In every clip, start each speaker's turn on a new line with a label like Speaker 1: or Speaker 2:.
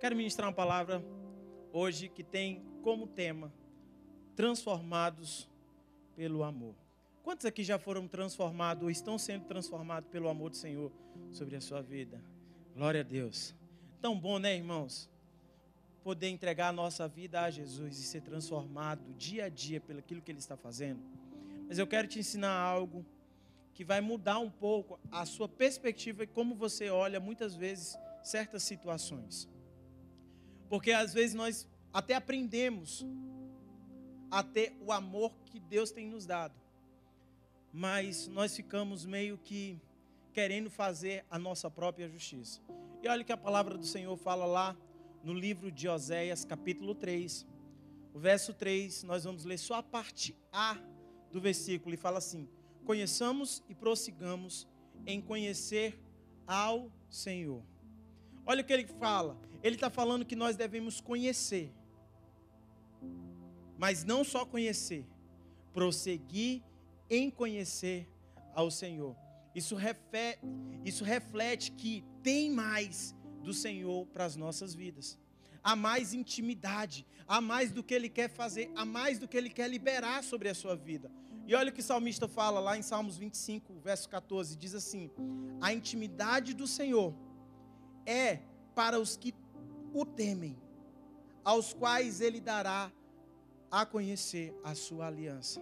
Speaker 1: Quero ministrar uma palavra hoje que tem como tema transformados pelo amor. Quantos aqui já foram transformados ou estão sendo transformados pelo amor do Senhor sobre a sua vida? Glória a Deus. Tão bom, né, irmãos? Poder entregar a nossa vida a Jesus e ser transformado dia a dia pelo aquilo que Ele está fazendo. Mas eu quero te ensinar algo que vai mudar um pouco a sua perspectiva e como você olha muitas vezes certas situações. Porque às vezes nós até aprendemos a ter o amor que Deus tem nos dado, mas nós ficamos meio que querendo fazer a nossa própria justiça. E olha que a palavra do Senhor fala lá no livro de Oséias, capítulo 3, o verso 3, nós vamos ler só a parte A do versículo, e fala assim: conheçamos e prossigamos em conhecer ao Senhor. Olha o que ele fala, ele está falando que nós devemos conhecer, mas não só conhecer, prosseguir em conhecer ao Senhor. Isso reflete que tem mais do Senhor para as nossas vidas. Há mais intimidade, há mais do que Ele quer fazer, há mais do que Ele quer liberar sobre a sua vida. E olha o que o salmista fala lá em Salmos 25, verso 14, diz assim: a intimidade do Senhor é para os que o temem, aos quais Ele dará a conhecer a sua aliança.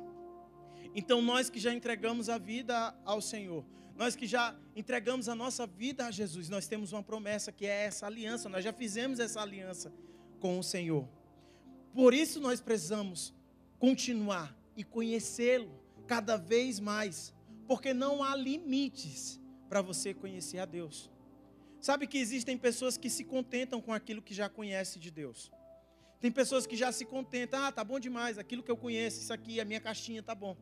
Speaker 1: Então nós que já entregamos a vida ao Senhor, nós que já entregamos a nossa vida a Jesus, nós temos uma promessa que é essa aliança, nós já fizemos essa aliança com o Senhor. Por isso nós precisamos continuar e conhecê-lo cada vez mais, porque não há limites para você conhecer a Deus. Sabe que existem pessoas que se contentam com aquilo que já conhece de Deus. Tem pessoas que já se contentam, tá bom demais, aquilo que eu conheço, isso aqui, a minha caixinha tá bom.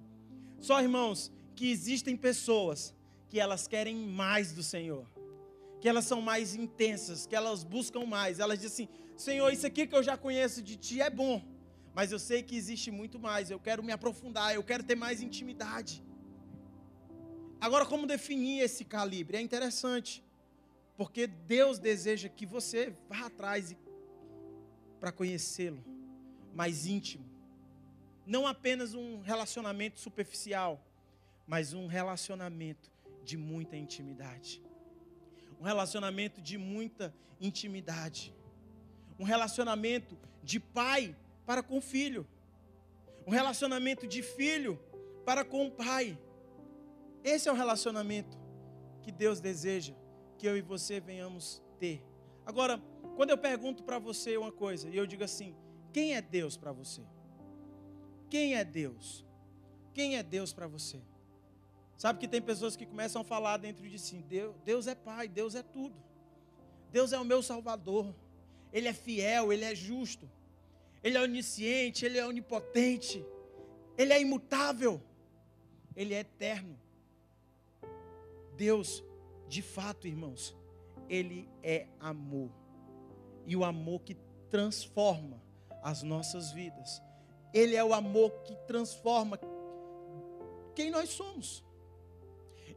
Speaker 1: Só, irmãos, que existem pessoas que elas querem mais do Senhor, que elas são mais intensas, que elas buscam mais. Elas dizem assim: Senhor, isso aqui que eu já conheço de Ti é bom, mas eu sei que existe muito mais, eu quero me aprofundar, eu quero ter mais intimidade. Agora, como definir esse calibre? É interessante, porque Deus deseja que você vá atrás para conhecê-lo mais íntimo. Não apenas um relacionamento superficial, mas um relacionamento de muita intimidade. Um relacionamento de muita intimidade. Um relacionamento de pai para com filho. Um relacionamento de filho para com o pai. Esse é o relacionamento que Deus deseja que eu e você venhamos ter. Agora, quando eu pergunto para você uma coisa, e eu digo assim: quem é Deus para você? Quem é Deus? Quem é Deus para você? Sabe que tem pessoas que começam a falar dentro de si: Deus é Pai, Deus é tudo. Deus é o meu Salvador. Ele é fiel, Ele é justo. Ele é onisciente, Ele é onipotente. Ele é imutável. Ele é eterno. Deus, de fato, irmãos, Ele é amor. E o amor que transforma as nossas vidas. Ele é o amor que transforma quem nós somos.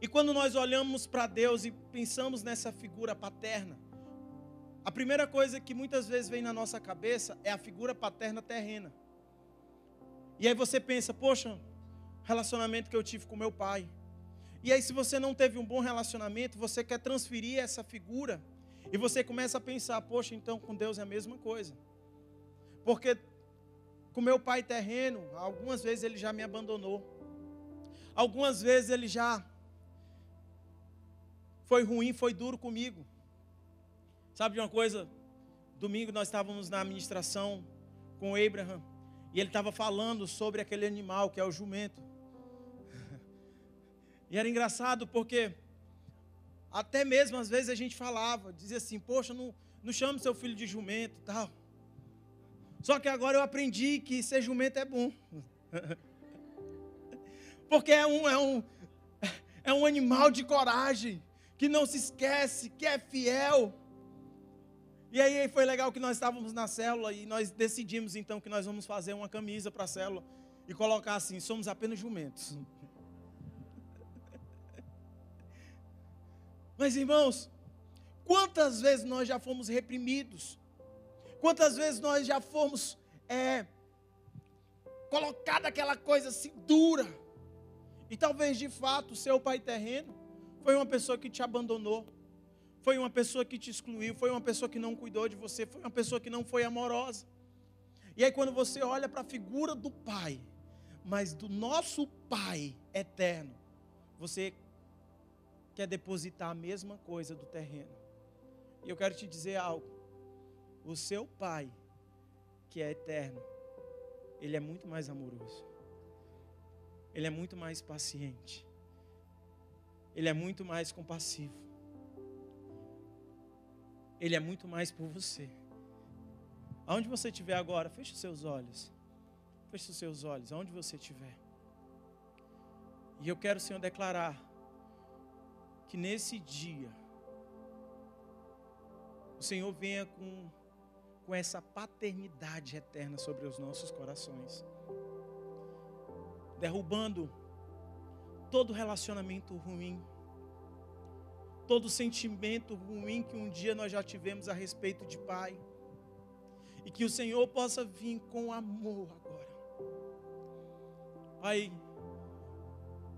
Speaker 1: E quando nós olhamos para Deus e pensamos nessa figura paterna, a primeira coisa que muitas vezes vem na nossa cabeça é a figura paterna terrena. E aí você pensa: poxa, relacionamento que eu tive com meu pai. E aí, se você não teve um bom relacionamento, você quer transferir essa figura, e você começa a pensar: poxa, então com Deus é a mesma coisa. Porque com meu pai terreno, algumas vezes ele já me abandonou. Algumas vezes ele já foi ruim, foi duro comigo. Sabe de uma coisa? Domingo nós estávamos na administração com o Abraham, e ele estava falando sobre aquele animal que é o jumento. E era engraçado porque até mesmo às vezes a gente falava, dizia assim: poxa, não chame seu filho de jumento e tal. Só que agora eu aprendi que ser jumento é bom. Porque é um animal de coragem, que não se esquece, que é fiel. E aí foi legal que nós estávamos na célula e nós decidimos então que nós vamos fazer uma camisa para a célula e colocar assim: somos apenas jumentos. Mas, irmãos, quantas vezes nós já fomos reprimidos Quantas vezes nós já fomos colocado aquela coisa assim dura. E talvez de fato o seu pai terreno foi uma pessoa que te abandonou. Foi uma pessoa que te excluiu. Foi uma pessoa que não cuidou de você. Foi uma pessoa que não foi amorosa. E aí quando você olha para a figura do pai, mas do nosso pai eterno, você quer depositar a mesma coisa do terreno. E eu quero te dizer algo. O seu pai, que é eterno, ele é muito mais amoroso. Ele é muito mais paciente. Ele é muito mais compassivo. Ele é muito mais por você. Aonde você estiver agora, feche os seus olhos. Feche os seus olhos, aonde você estiver. E eu quero, Senhor, declarar que nesse dia, o Senhor venha com essa paternidade eterna sobre os nossos corações. Derrubando todo relacionamento ruim, todo sentimento ruim que um dia nós já tivemos a respeito de pai. E que o Senhor possa vir com amor agora. Pai,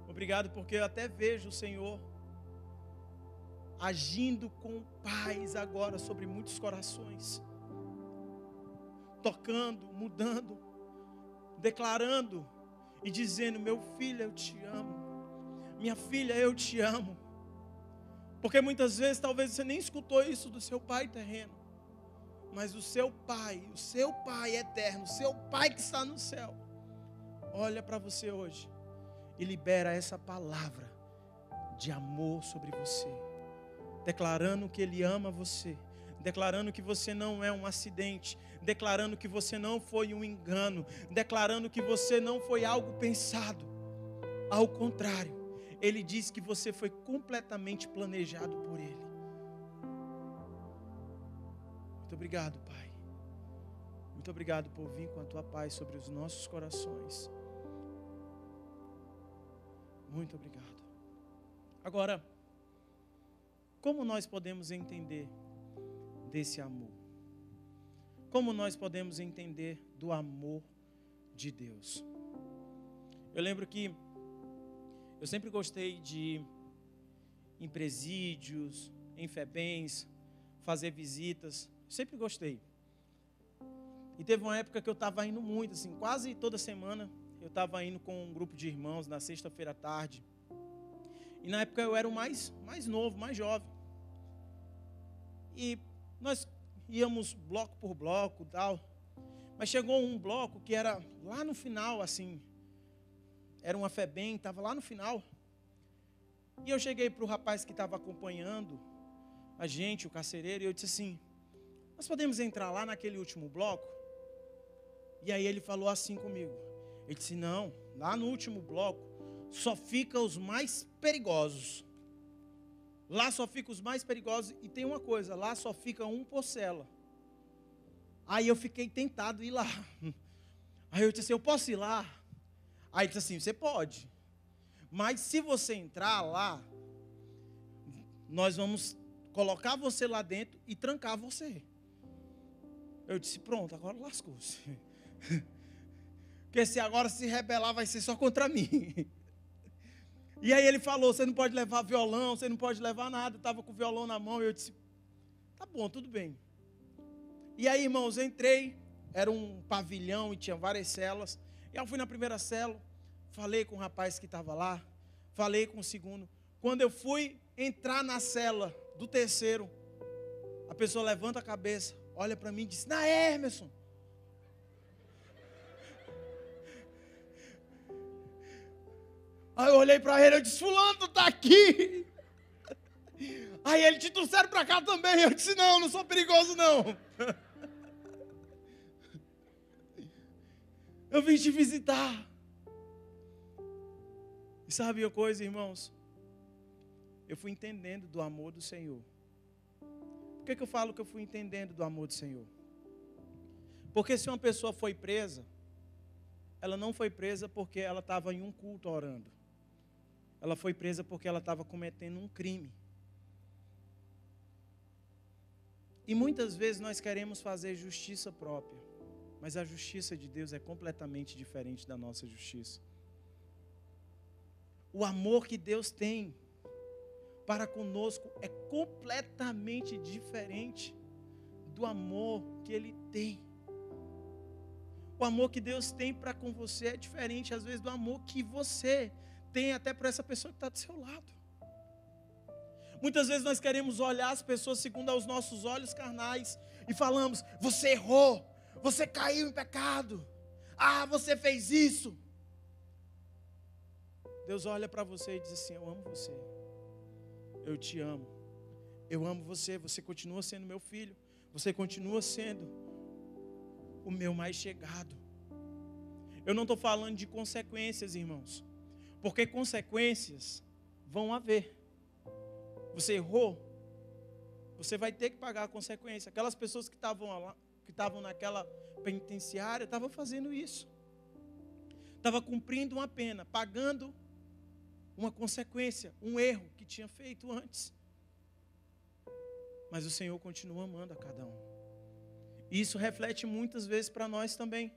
Speaker 1: obrigado porque eu até vejo o Senhor agindo com paz agora sobre muitos corações. Tocando, mudando, declarando e dizendo: meu filho, eu te amo. Minha filha, eu te amo. Porque muitas vezes talvez você nem escutou isso do seu pai terreno. Mas o seu pai eterno, o seu pai que está no céu, olha para você hoje e libera essa palavra de amor sobre você, declarando que Ele ama você, declarando que você não é um acidente, declarando que você não foi um engano, declarando que você não foi algo pensado. Ao contrário, Ele diz que você foi completamente planejado por Ele. Muito obrigado, Pai. Muito obrigado por vir com a Tua paz sobre os nossos corações. Muito obrigado. Agora, como nós podemos entender desse amor? Como nós podemos entender do amor de Deus? Eu lembro que eu sempre gostei de ir em presídios, em FEBEMs, fazer visitas. Sempre gostei. E teve uma época que eu estava indo muito, assim, quase toda semana eu estava indo com um grupo de irmãos na sexta-feira à tarde. E na época eu era o mais novo, mais jovem. E nós íamos bloco por bloco e tal. Mas chegou um bloco que era lá no final, assim. Era uma FEBEM, estava lá no final. E eu cheguei para o rapaz que estava acompanhando a gente, o carcereiro, e eu disse assim: nós podemos entrar lá naquele último bloco? E aí ele falou assim comigo. Ele disse: não, lá no último bloco só fica os mais perigosos. Lá só fica os mais perigosos. E tem uma coisa, lá só fica um por cela. Aí eu fiquei tentado ir lá. Aí eu disse assim: eu posso ir lá? Aí ele disse assim: você pode. Mas se você entrar lá, nós vamos colocar você lá dentro e trancar você. Eu disse: pronto, agora lascou-se. Porque se agora se rebelar vai ser só contra mim. E aí ele falou: você não pode levar violão, você não pode levar nada. Eu estava com o violão na mão e eu disse: tá bom, tudo bem. E aí, irmãos, eu entrei, era um pavilhão e tinha várias celas. E eu fui na primeira cela, falei com o rapaz que estava lá, falei com o segundo. Quando eu fui entrar na cela do terceiro, a pessoa levanta a cabeça, olha para mim e diz: Naé, Emerson. Aí eu olhei para ele e disse: fulano, tu tá aqui? Aí ele: te trouxeram para cá também. Eu disse: não, não sou perigoso não. Eu vim te visitar. E sabe uma coisa, irmãos? Eu fui entendendo do amor do Senhor. Por que eu falo que eu fui entendendo do amor do Senhor? Porque se uma pessoa foi presa, ela não foi presa porque ela estava em um culto orando. Ela foi presa porque ela estava cometendo um crime. E muitas vezes nós queremos fazer justiça própria, mas a justiça de Deus é completamente diferente da nossa justiça. O amor que Deus tem para conosco é completamente diferente do amor que Ele tem. O amor que Deus tem para com você é diferente, às vezes, do amor que você tem até para essa pessoa que está do seu lado. Muitas vezes nós queremos olhar as pessoas segundo aos nossos olhos carnais e falamos: você errou, você caiu em pecado, você fez isso. Deus olha para você e diz assim: eu amo você, eu te amo, eu amo você, você continua sendo meu filho, você continua sendo o meu mais chegado. Eu não estou falando de consequências, irmãos, porque consequências vão haver. Você errou, você vai ter que pagar a consequência. Aquelas pessoas que estavam naquela penitenciária estavam fazendo isso. Estava cumprindo uma pena, pagando uma consequência, um erro que tinha feito antes. Mas o Senhor continua amando a cada um. E isso reflete muitas vezes para nós também.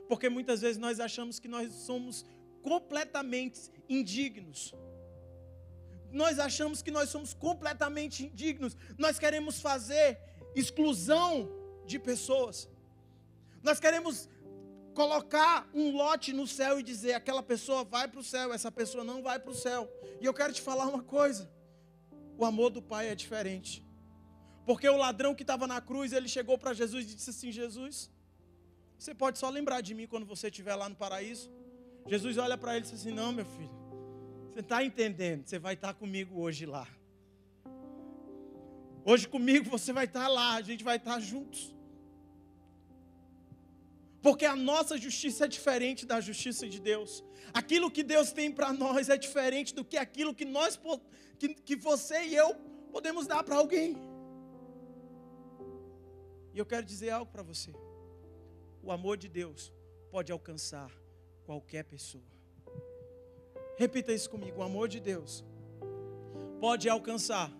Speaker 1: Porque muitas vezes nós achamos que nós somos completamente indignos. Nós achamos que nós somos completamente indignos. Nós queremos fazer exclusão de pessoas. Nós queremos colocar um lote no céu e dizer: aquela pessoa vai para o céu, essa pessoa não vai para o céu. E eu quero te falar uma coisa: o amor do Pai é diferente. Porque o ladrão que estava na cruz, ele chegou para Jesus e disse assim: Jesus, você pode só lembrar de mim quando você estiver lá no paraíso? Jesus olha para ele e diz assim: não, meu filho, você está entendendo, você vai estar comigo hoje lá. Hoje comigo você vai estar lá, a gente vai estar juntos. Porque a nossa justiça é diferente da justiça de Deus. Aquilo que Deus tem para nós é diferente do que aquilo que que você e eu podemos dar para alguém. E eu quero dizer algo para você. O amor de Deus pode alcançar qualquer pessoa. Repita isso comigo: o amor de Deus pode alcançar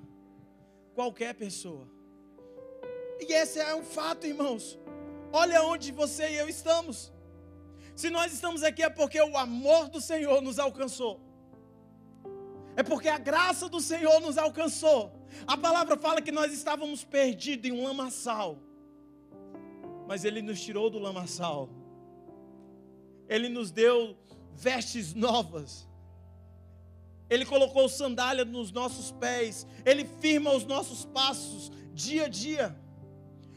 Speaker 1: qualquer pessoa. E esse é um fato, irmãos. Olha onde você e eu estamos. Se nós estamos aqui é porque o amor do Senhor nos alcançou. É porque a graça do Senhor nos alcançou. A palavra fala que nós estávamos perdidos em um lamaçal, mas Ele nos tirou do lamaçal. Ele nos deu vestes novas. Ele colocou sandália nos nossos pés. Ele firma os nossos passos dia a dia.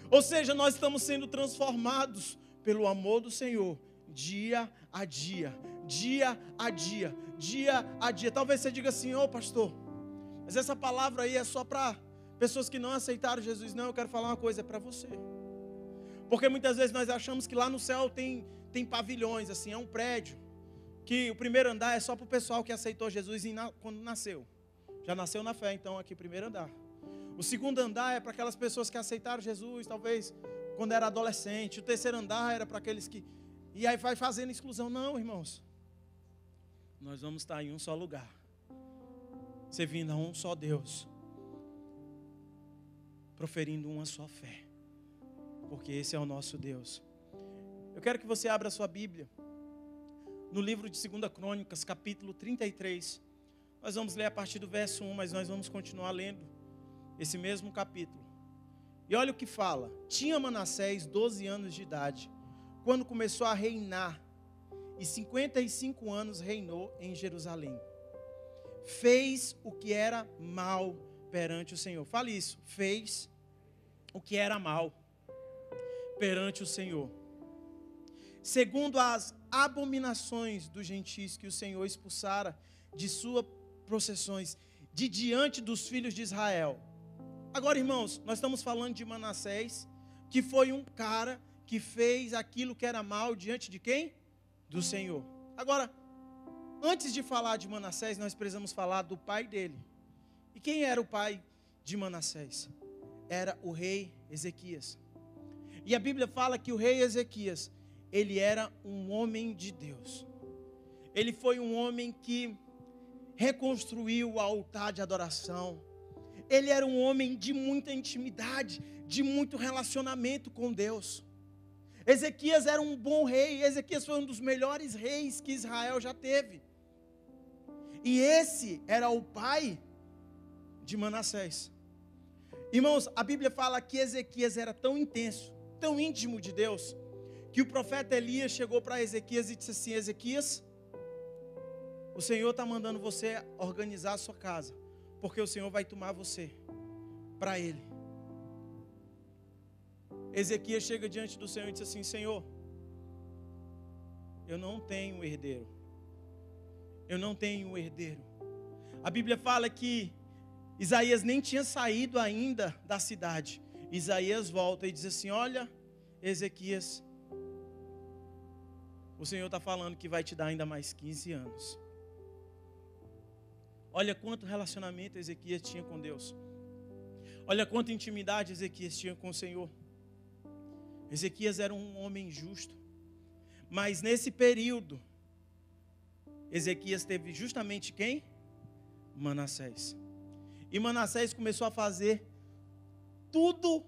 Speaker 1: Ou seja, nós estamos sendo transformados pelo amor do Senhor, dia a dia, dia a dia, dia a dia. Talvez você diga assim: ô pastor, mas essa palavra aí é só para pessoas que não aceitaram Jesus. Não, eu quero falar uma coisa, é para você. Porque muitas vezes nós achamos que lá no céu tem pavilhões, assim, é um prédio, que o primeiro andar é só para o pessoal que aceitou Jesus quando nasceu. Já nasceu na fé, então aqui primeiro andar. O segundo andar é para aquelas pessoas que aceitaram Jesus, talvez quando era adolescente. O terceiro andar era para aqueles que... E aí vai fazendo exclusão. Não, irmãos. Nós vamos estar em um só lugar, servindo a um só Deus, proferindo uma só fé, porque esse é o nosso Deus. Eu quero que você abra a sua Bíblia no livro de 2 Crônicas, capítulo 33. Nós vamos ler a partir do verso 1, mas nós vamos continuar lendo esse mesmo capítulo. E olha o que fala: tinha Manassés 12 anos de idade quando começou a reinar, e 55 anos reinou em Jerusalém. Fez o que era mal perante o Senhor. Fale isso: fez o que era mal perante o Senhor, segundo as abominações dos gentios que o Senhor expulsara de suas processões, de diante dos filhos de Israel. Agora, irmãos, nós estamos falando de Manassés, que foi um cara que fez aquilo que era mal diante de quem? Do Senhor. Agora, antes de falar de Manassés, nós precisamos falar do pai dele. E quem era o pai de Manassés? Era o rei Ezequias. E a Bíblia fala que o rei Ezequias, ele era um homem de Deus. Ele foi um homem que reconstruiu o altar de adoração. Ele era um homem de muita intimidade, de muito relacionamento com Deus. Ezequias era um bom rei. Ezequias foi um dos melhores reis que Israel já teve. E esse era o pai de Manassés. Irmãos, a Bíblia fala que Ezequias era tão intenso, tão íntimo de Deus, que o profeta Elias chegou para Ezequias e disse assim: Ezequias, o Senhor está mandando você organizar a sua casa, porque o Senhor vai tomar você para Ele. Ezequias chega diante do Senhor e diz assim: Senhor, eu não tenho herdeiro. Eu não tenho herdeiro. A Bíblia fala que Isaías nem tinha saído ainda da cidade. Isaías volta e diz assim: olha, Ezequias, o Senhor está falando que vai te dar ainda mais 15 anos. Olha quanto relacionamento Ezequias tinha com Deus. Olha quanta intimidade Ezequias tinha com o Senhor. Ezequias era um homem justo. Mas nesse período, Ezequias teve justamente quem? Manassés. E Manassés começou a fazer tudo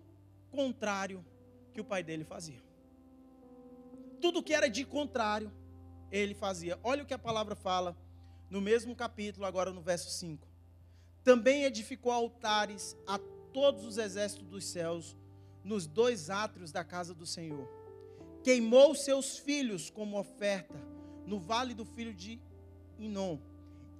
Speaker 1: contrário que o pai dele fazia. Tudo que era de contrário, ele fazia. Olha o que a palavra fala no mesmo capítulo, agora no verso 5. Também edificou altares a todos os exércitos dos céus, nos 2 átrios da casa do Senhor. Queimou seus filhos como oferta no vale do filho de Inom.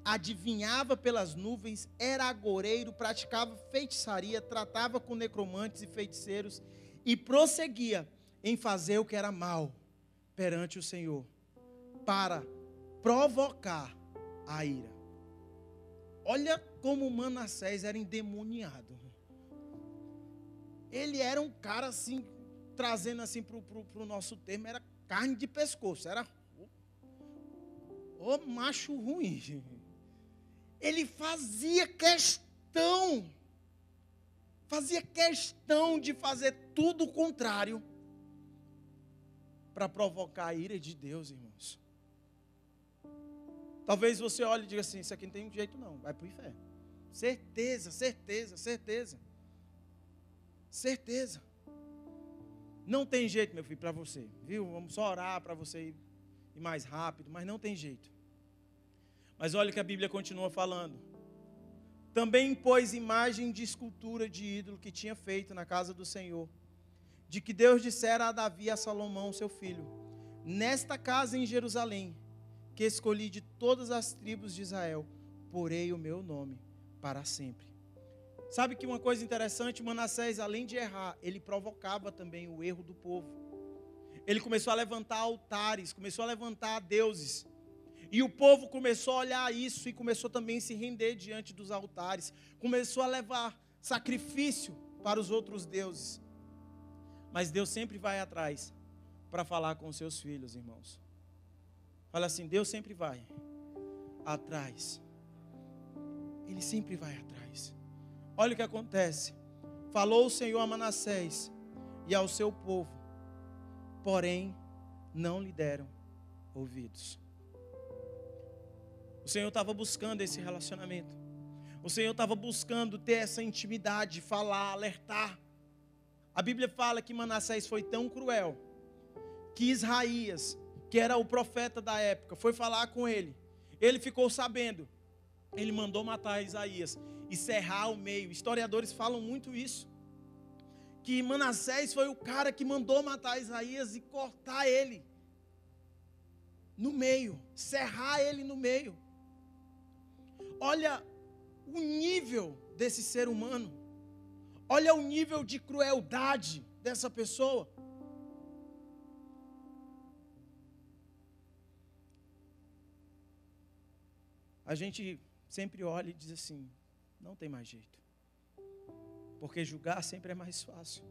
Speaker 1: Adivinhava pelas nuvens, era agoureiro, praticava feitiçaria, tratava com necromantes e feiticeiros e prosseguia em fazer o que era mal perante o Senhor, para provocar a ira. Olha como Manassés era endemoniado. Ele era um cara assim, trazendo assim para o nosso termo, era carne de pescoço, era o macho ruim. Ele fazia questão de fazer tudo o contrário para provocar a ira de Deus, irmãos. Talvez você olhe e diga assim: isso aqui não tem jeito não, vai para o inferno. Certeza, certeza, certeza. Certeza. Não tem jeito, meu filho, para você, viu? Vamos só orar para você ir mais rápido, mas não tem jeito. Mas olha o que a Bíblia continua falando. Também impôs imagem de escultura de ídolo que tinha feito na casa do Senhor, de que Deus dissera a Davi e a Salomão, seu filho: nesta casa em Jerusalém, que escolhi de todas as tribos de Israel, porei o meu nome para sempre. Sabe que uma coisa interessante, Manassés, além de errar, ele provocava também o erro do povo. Ele começou a levantar altares, começou a levantar deuses. E o povo começou a olhar isso e começou também a se render diante dos altares. Começou a levar sacrifício para os outros deuses. Mas Deus sempre vai atrás para falar com os seus filhos, irmãos. Fala assim: Deus sempre vai atrás. Ele sempre vai atrás. Olha o que acontece. Falou o Senhor a Manassés e ao seu povo, porém não lhe deram ouvidos. O Senhor estava buscando esse relacionamento. O Senhor estava buscando ter essa intimidade, falar, alertar. A Bíblia fala que Manassés foi tão cruel que Israías, que era o profeta da época, foi falar com ele. Ele ficou sabendo. Ele mandou matar Isaías e serrar ao meio. Historiadores falam muito isso. Que Manassés foi o cara que mandou matar Isaías e cortar ele no meio, serrar ele no meio. Olha o nível desse ser humano. Olha o nível de crueldade dessa pessoa. A gente sempre olha e diz assim: não tem mais jeito. Porque julgar sempre é mais fácil.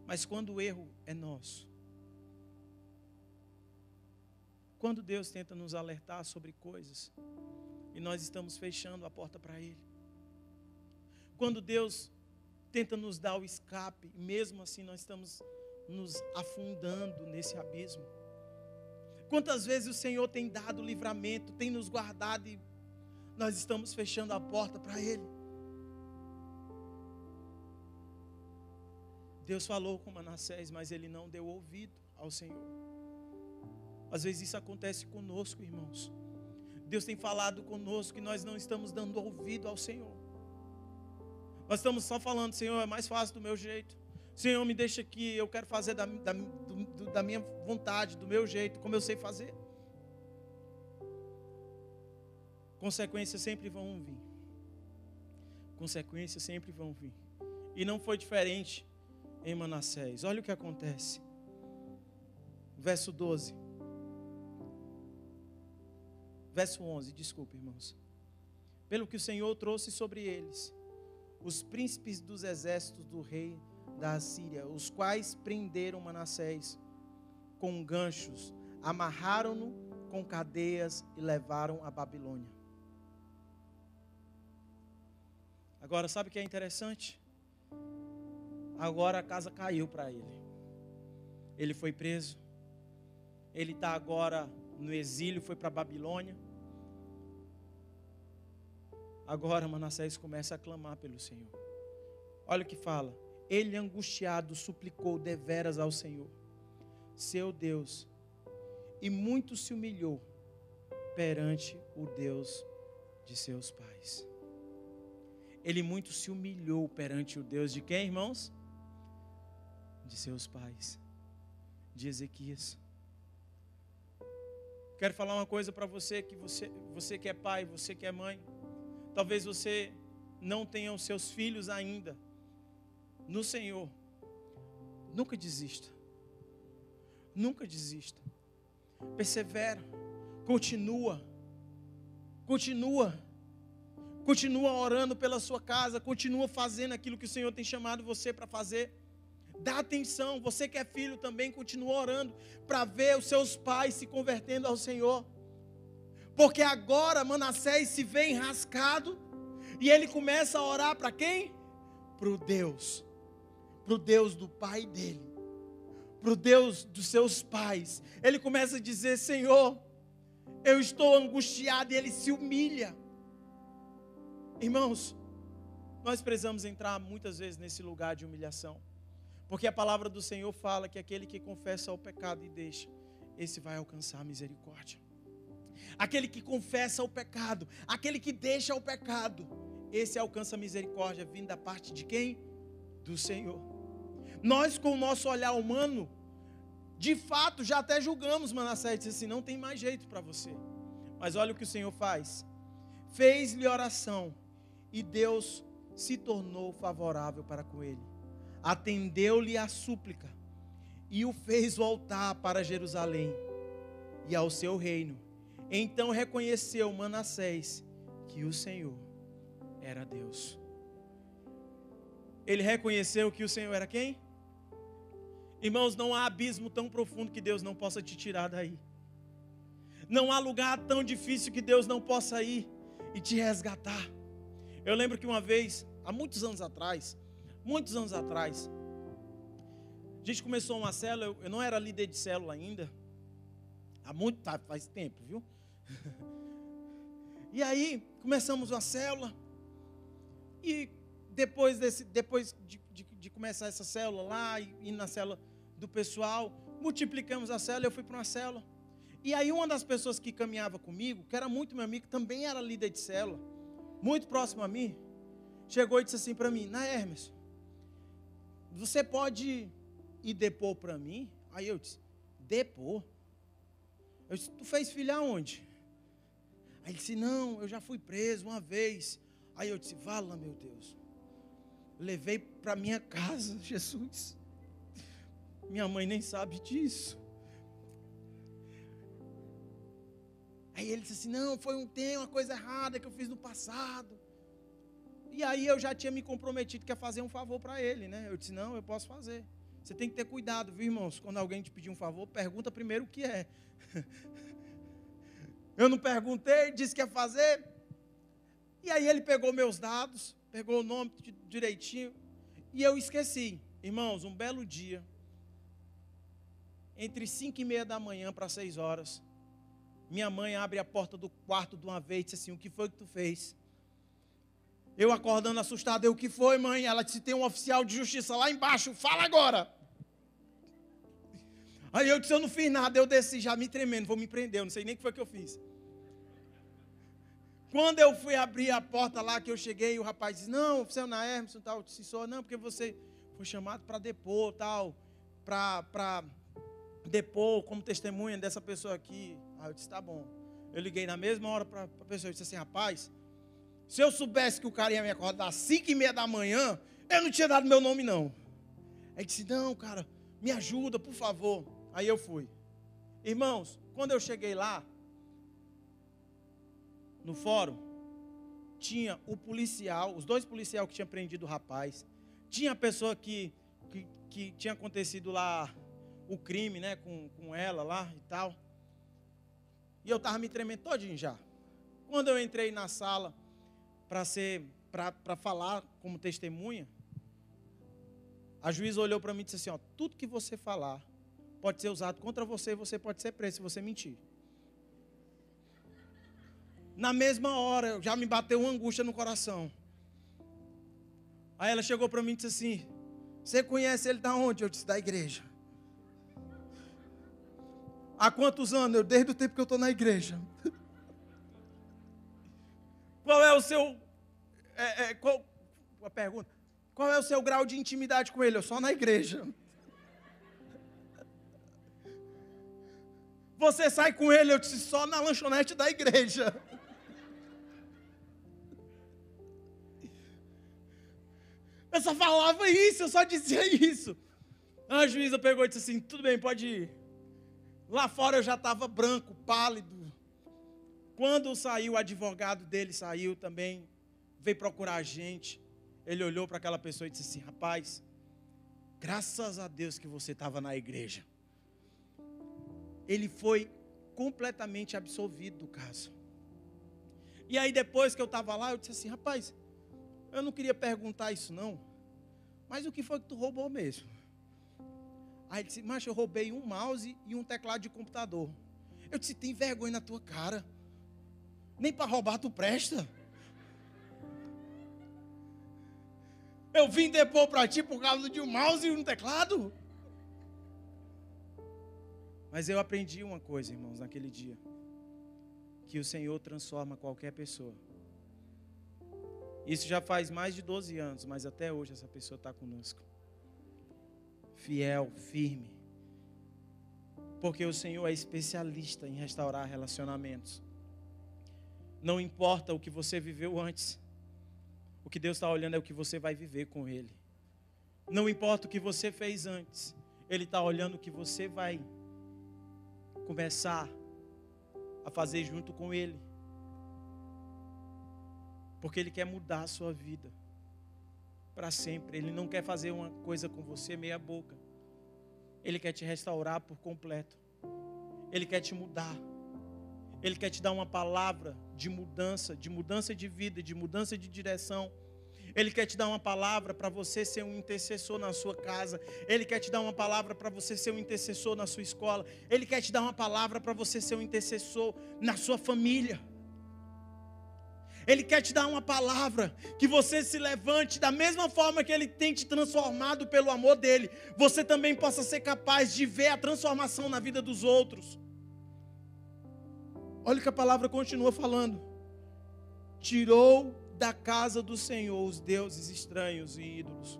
Speaker 1: Mas quando o erro é nosso, quando Deus tenta nos alertar sobre coisas e nós estamos fechando a porta para Ele, quando Deus tenta nos dar o escape, e mesmo assim nós estamos nos afundando nesse abismo. Quantas vezes o Senhor tem dado livramento, tem nos guardado e nós estamos fechando a porta para Ele. Deus falou com Manassés, mas ele não deu ouvido ao Senhor. Às vezes isso acontece conosco, irmãos. Deus tem falado conosco e nós não estamos dando ouvido ao Senhor. Nós estamos só falando, Senhor, é mais fácil do meu jeito. Senhor, me deixa aqui, eu quero fazer da minha vontade, do meu jeito, como eu sei fazer. Consequências sempre vão vir. Consequências sempre vão vir. E não foi diferente em Manassés. Olha o que acontece. Verso 12. Verso 11, desculpe, irmãos. Pelo que o Senhor trouxe sobre eles os príncipes dos exércitos do rei da Assíria, os quais prenderam Manassés com ganchos, amarraram-no com cadeias e levaram a Babilônia. Agora, sabe o que é interessante? Agora a casa caiu para ele. Ele foi preso. Ele está agora no exílio, foi para a Babilônia. Agora Manassés começa a clamar pelo Senhor. Olha o que fala. Ele, angustiado, suplicou deveras ao Senhor, seu Deus, e muito se humilhou perante o Deus de seus pais. Ele muito se humilhou perante o Deus de quem, irmãos? De seus pais, de Ezequias. Quero falar uma coisa para você, que você que é pai, você que é mãe, talvez você não tenha os seus filhos ainda no Senhor. Nunca desista. Nunca desista. Persevera. Continua. Continua orando pela sua casa. Continua fazendo aquilo que o Senhor tem chamado você para fazer. Dá atenção. Você que é filho também, continua orando para ver os seus pais se convertendo ao Senhor. Porque agora Manassés se vê enrascado e ele começa a orar para quem? Para o Deus do pai dele, para o Deus dos seus pais. Ele começa a dizer: Senhor, eu estou angustiado, e ele se humilha. Irmãos, nós precisamos entrar muitas vezes nesse lugar de humilhação, porque a palavra do Senhor fala que aquele que confessa o pecado e deixa, esse vai alcançar a misericórdia. Aquele que confessa o pecado, aquele que deixa o pecado, esse alcança a misericórdia, vindo da parte de quem? Do Senhor. Nós, com o nosso olhar humano, de fato, já até julgamos Manassés, disse assim: não tem mais jeito para você. Mas olha o que o Senhor faz. Fez-lhe oração e Deus se tornou favorável para com ele. Atendeu-lhe a súplica e o fez voltar para Jerusalém e ao seu reino. Então reconheceu Manassés que o Senhor era Deus. Ele reconheceu que o Senhor era quem? Irmãos, não há abismo tão profundo que Deus não possa te tirar daí. Não há lugar tão difícil que Deus não possa ir e te resgatar. Eu lembro que uma vez, há muitos anos atrás, a gente começou uma célula, eu não era líder de célula ainda, faz tempo, viu? E aí, começamos uma célula, e depois de começar essa célula lá, e ir na célula do pessoal, multiplicamos a célula, eu fui para uma célula. E aí uma das pessoas que caminhava comigo, que era muito meu amigo, também era líder de célula, muito próximo a mim, chegou e disse assim para mim: Hermes, você pode ir depor para mim? Aí eu disse: depor? Eu disse: tu fez filho aonde? Aí ele disse: não, eu já fui preso uma vez. Aí eu disse: vala, meu Deus. Levei para minha casa, Jesus. Minha mãe nem sabe disso. Aí ele disse assim: não, tem uma coisa errada que eu fiz no passado. E aí eu já tinha me comprometido que ia fazer um favor para ele, né? Eu disse: não, eu posso fazer. Você tem que ter cuidado, viu, irmãos? Quando alguém te pedir um favor, pergunta primeiro o que é. Eu não perguntei, disse que ia fazer. E aí ele pegou meus dados, pegou o nome direitinho, e eu esqueci. Irmãos, um belo dia, entre 5:30 da manhã para 6 horas, minha mãe abre a porta do quarto de uma vez e disse assim: o que foi que tu fez? Eu acordando assustado, o que foi, mãe? Ela disse, tem um oficial de justiça lá embaixo, fala agora. Aí eu disse, eu não fiz nada, eu desci já me tremendo, vou me prender, eu não sei nem o que foi que eu fiz. Quando eu fui abrir a porta lá, que eu cheguei, o rapaz disse, não, oficial na Hermes, tal, eu disse, só não, porque você foi chamado para depor, tal, para depor como testemunha dessa pessoa aqui. Aí eu disse, tá bom. Eu liguei na mesma hora para a pessoa, eu disse assim, rapaz, se eu soubesse que o cara ia me acordar às 5h30 da manhã, eu não tinha dado meu nome não. Aí disse, não, cara, me ajuda, por favor. Aí eu fui. Irmãos, quando eu cheguei lá, no fórum, tinha o policial, os 2 policiais que tinham prendido o rapaz, tinha a pessoa que tinha acontecido lá, o crime, né, com ela lá e tal. E eu estava me tremendo todinho já. Quando eu entrei na sala para falar como testemunha, a juíza olhou para mim e disse assim, ó, tudo que você falar pode ser usado contra você e você pode ser preso se você mentir. Na mesma hora, já me bateu uma angústia no coração. Aí ela chegou para mim e disse assim, você conhece ele da onde? Eu disse, da igreja. Há quantos anos? Eu, desde o tempo que eu estou na igreja. Qual é o seu... a pergunta. Qual é o seu grau de intimidade com ele? Eu só na igreja. Você sai com ele? Eu disse, só na lanchonete da igreja. Eu só falava isso, eu só dizia isso. A juíza pegou e disse assim, tudo bem, pode ir. Lá fora eu já estava branco, pálido. Quando saiu, o advogado dele saiu também, veio procurar a gente. Ele olhou para aquela pessoa e disse assim, rapaz, graças a Deus que você estava na igreja. Ele foi completamente absolvido do caso. E aí depois que eu estava lá, eu disse assim, rapaz, eu não queria perguntar isso não, mas o que foi que tu roubou mesmo? Aí ele disse, macho, eu roubei um mouse e um teclado de computador. Eu disse, tem vergonha na tua cara? Nem para roubar tu presta? Eu vim depor para ti por causa de um mouse e um teclado? Mas eu aprendi uma coisa, irmãos, naquele dia. Que o Senhor transforma qualquer pessoa. Isso já faz mais de 12 anos, mas até hoje essa pessoa está conosco. Fiel, firme. Porque o Senhor é especialista em restaurar relacionamentos. Não importa o que você viveu antes. O que Deus está olhando é o que você vai viver com Ele. Não importa o que você fez antes. Ele está olhando o que você vai começar a fazer junto com Ele. Porque Ele quer mudar a sua vida para sempre. Ele não quer fazer uma coisa com você meia boca. Ele quer te restaurar por completo. Ele quer te mudar. Ele quer te dar uma palavra de mudança de vida, de mudança de direção. Ele quer te dar uma palavra para você ser um intercessor na sua casa. Ele quer te dar uma palavra para você ser um intercessor na sua escola. Ele quer te dar uma palavra para você ser um intercessor na sua família. Ele quer te dar uma palavra que você se levante da mesma forma que Ele tem te transformado pelo amor dEle. Você também possa ser capaz de ver a transformação na vida dos outros. Olha o que a palavra continua falando. Tirou da casa do Senhor os deuses estranhos e ídolos,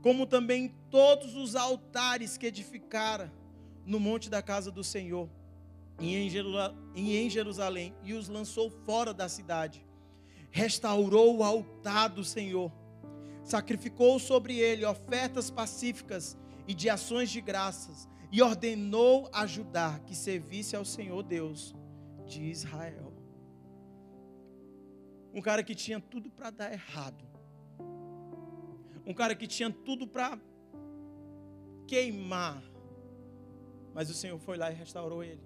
Speaker 1: como também todos os altares que edificara no monte da casa do Senhor e em Jerusalém, e os lançou fora da cidade. Restaurou o altar do Senhor, sacrificou sobre ele ofertas pacíficas e de ações de graças, e ordenou a Judá que servisse ao Senhor Deus de Israel. Um cara que tinha tudo para dar errado. Um cara que tinha tudo para queimar. Mas o Senhor foi lá e restaurou ele.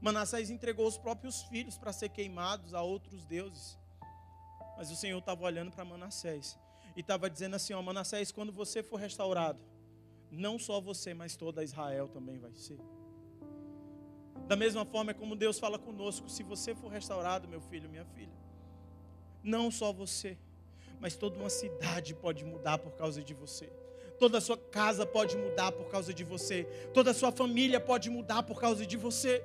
Speaker 1: Manassés entregou os próprios filhos para ser queimados a outros deuses. Mas o Senhor estava olhando para Manassés e estava dizendo assim, ó, Manassés, quando você for restaurado, não só você, mas toda Israel também vai ser. Da mesma forma é como Deus fala conosco, se você for restaurado, meu filho, minha filha, não só você, mas toda uma cidade pode mudar por causa de você. Toda a sua casa pode mudar por causa de você. Toda a sua família pode mudar por causa de você.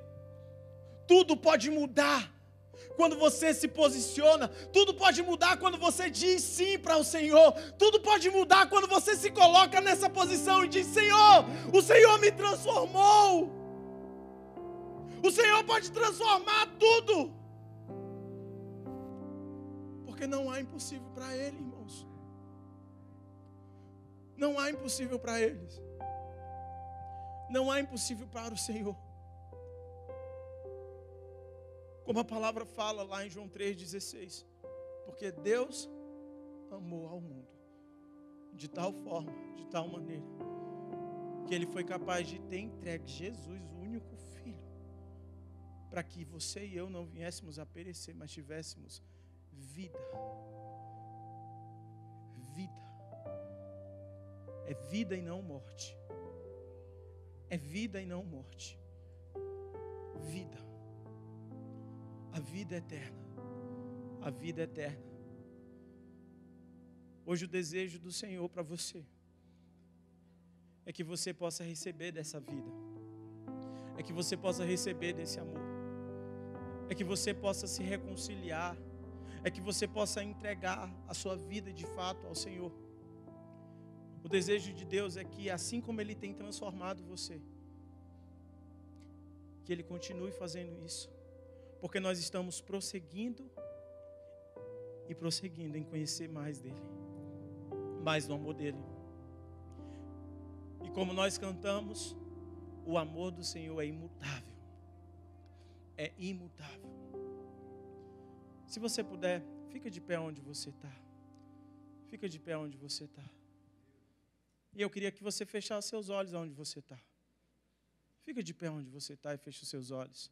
Speaker 1: Tudo pode mudar quando você se posiciona. Tudo pode mudar quando você diz sim para o Senhor. Tudo pode mudar quando você se coloca nessa posição e diz: Senhor, o Senhor me transformou. O Senhor pode transformar tudo. Porque não há impossível para Ele, irmãos. Não há impossível para eles. Não há impossível para o Senhor. Como a palavra fala lá em João 3,16. Porque Deus amou ao mundo de tal forma, de tal maneira, que Ele foi capaz de ter entregue Jesus, o único Filho, para que você e eu não viéssemos a perecer, mas tivéssemos vida. Vida. É vida e não morte. É vida e não morte. Vida. A vida eterna. A vida eterna. Hoje o desejo do Senhor para você é que você possa receber dessa vida. É que você possa receber desse amor. É que você possa se reconciliar. É que você possa entregar a sua vida de fato ao Senhor. O desejo de Deus é que, assim como Ele tem transformado você, que Ele continue fazendo isso. Porque nós estamos prosseguindo e prosseguindo em conhecer mais dEle, mais do amor dEle. E como nós cantamos, o amor do Senhor é imutável. É imutável. Se você puder, fica de pé onde você está. Fica de pé onde você está. E eu queria que você fechasse seus olhos onde você está. Fica de pé onde você está e feche os seus olhos.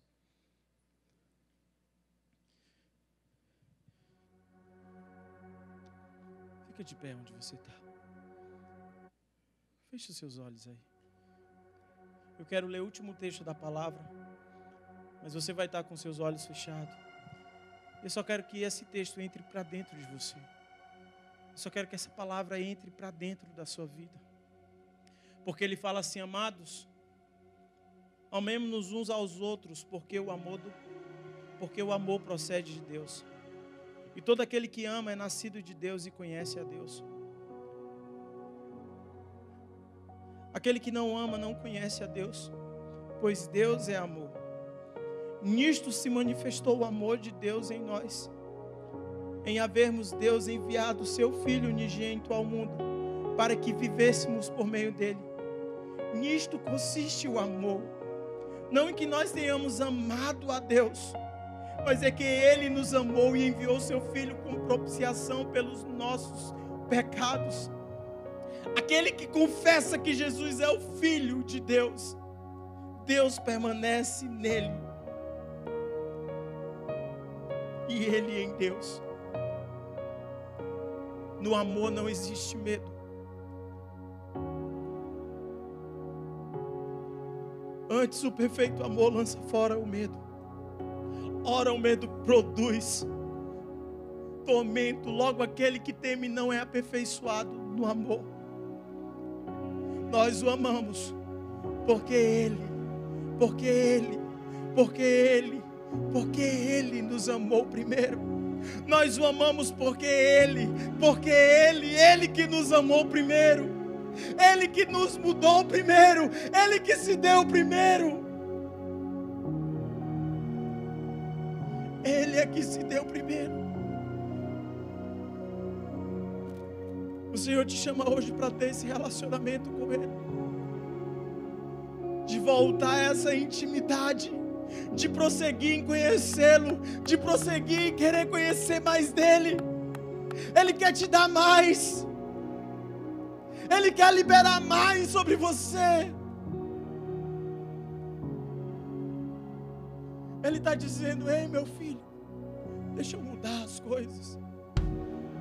Speaker 1: Fica de pé onde você está. Feche os seus olhos aí. Eu quero ler o último texto da palavra, mas você vai estar com seus olhos fechados. Eu só quero que esse texto entre para dentro de você. Eu só quero que essa palavra entre para dentro da sua vida. Porque ele fala assim: amados, amemos-nos uns aos outros, porque o amor procede de Deus. E todo aquele que ama é nascido de Deus e conhece a Deus. Aquele que não ama não conhece a Deus, pois Deus é amor. Nisto se manifestou o amor de Deus em nós, em havermos Deus enviado o seu Filho unigênito ao mundo, para que vivêssemos por meio dele. Nisto consiste o amor, não em que nós tenhamos amado a Deus, mas é que Ele nos amou e enviou seu Filho como propiciação pelos nossos pecados. Aquele que confessa que Jesus é o Filho de Deus, Deus permanece nele e Ele em Deus. No amor não existe medo. Antes o perfeito amor lança fora o medo. Ora, o medo produz tormento. Logo aquele que teme não é aperfeiçoado no amor. Nós o amamos porque Ele nos amou primeiro. Nós o amamos porque Ele que nos amou primeiro. Ele que nos mudou primeiro. Ele que se deu primeiro. Ele é que se deu primeiro. O Senhor te chama hoje para ter esse relacionamento com Ele, de voltar a essa intimidade, de prosseguir em conhecê-lo, de prosseguir em querer conhecer mais dEle. Ele quer te dar mais. Ele quer liberar mais sobre você. Ele está dizendo: ei, meu filho, deixa eu mudar as coisas.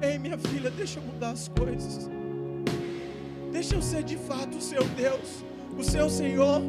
Speaker 1: Ei, minha filha, deixa eu mudar as coisas. Deixa eu ser de fato o seu Deus, o seu Senhor.